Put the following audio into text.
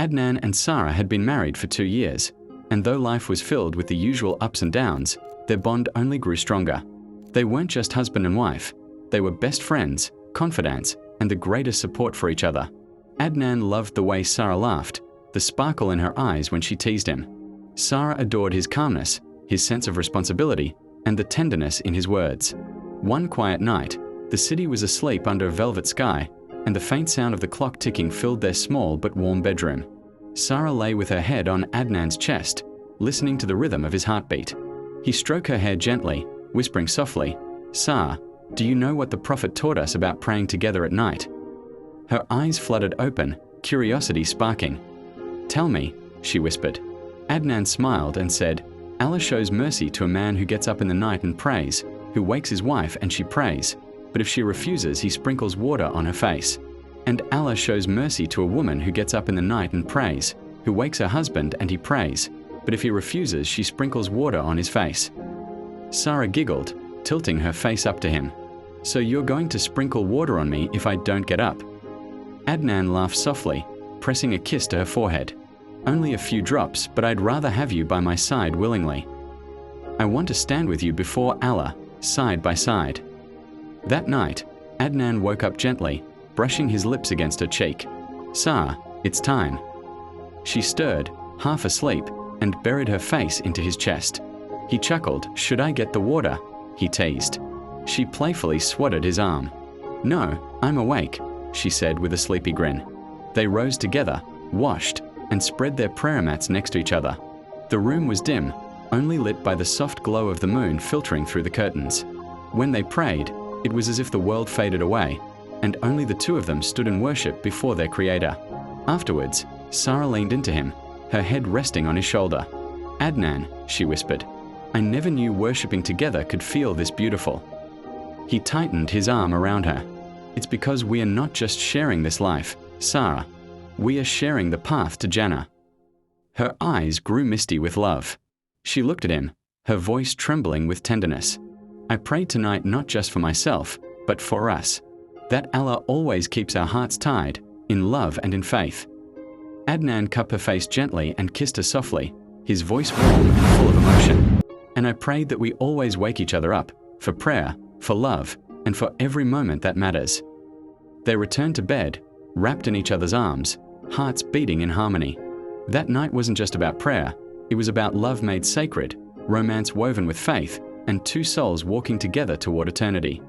Adnan and Sara had been married for 2 years, and though life was filled with the usual ups and downs, their bond only grew stronger. They weren't just husband and wife, they were best friends, confidants, and the greatest support for each other. Adnan loved the way Sara laughed, the sparkle in her eyes when she teased him. Sara adored his calmness, his sense of responsibility, and the tenderness in his words. One quiet night, the city was asleep under a velvet sky, and the faint sound of the clock ticking filled their small but warm bedroom. Sara lay with her head on Adnan's chest, listening to the rhythm of his heartbeat. He stroked her hair gently, whispering softly, "Sara, do you know what the Prophet taught us about praying together at night?" Her eyes fluttered open, curiosity sparking. "Tell me," she whispered. Adnan smiled and said, "Allah shows mercy to a man who gets up in the night and prays, who wakes his wife and she prays, but if she refuses, he sprinkles water on her face. And Allah shows mercy to a woman who gets up in the night and prays, who wakes her husband and he prays, but if he refuses, she sprinkles water on his face." Sara giggled, tilting her face up to him. "So you're going to sprinkle water on me if I don't get up?" Adnan laughed softly, pressing a kiss to her forehead. "Only a few drops, but I'd rather have you by my side willingly. I want to stand with you before Allah, side by side." That night, Adnan woke up gently, brushing his lips against her cheek. "Sara, it's time." She stirred, half asleep, and buried her face into his chest. He chuckled. "Should I get the water?" he teased. She playfully swatted his arm. "No, I'm awake," she said with a sleepy grin. They rose together, washed, and spread their prayer mats next to each other. The room was dim, only lit by the soft glow of the moon filtering through the curtains. When they prayed, it was as if the world faded away, and only the two of them stood in worship before their Creator. Afterwards, Sara leaned into him, her head resting on his shoulder. "Adnan," she whispered, "I never knew worshipping together could feel this beautiful." He tightened his arm around her. "It's because we are not just sharing this life, Sara. We are sharing the path to Jannah." Her eyes grew misty with love. She looked at him, her voice trembling with tenderness. "I pray tonight not just for myself, but for us, that Allah always keeps our hearts tied, in love and in faith." Adnan cupped her face gently and kissed her softly, his voice warm and full of emotion. "And I pray that we always wake each other up, for prayer, for love, and for every moment that matters." They returned to bed, wrapped in each other's arms, hearts beating in harmony. That night wasn't just about prayer, it was about love made sacred, romance woven with faith, and two souls walking together toward eternity.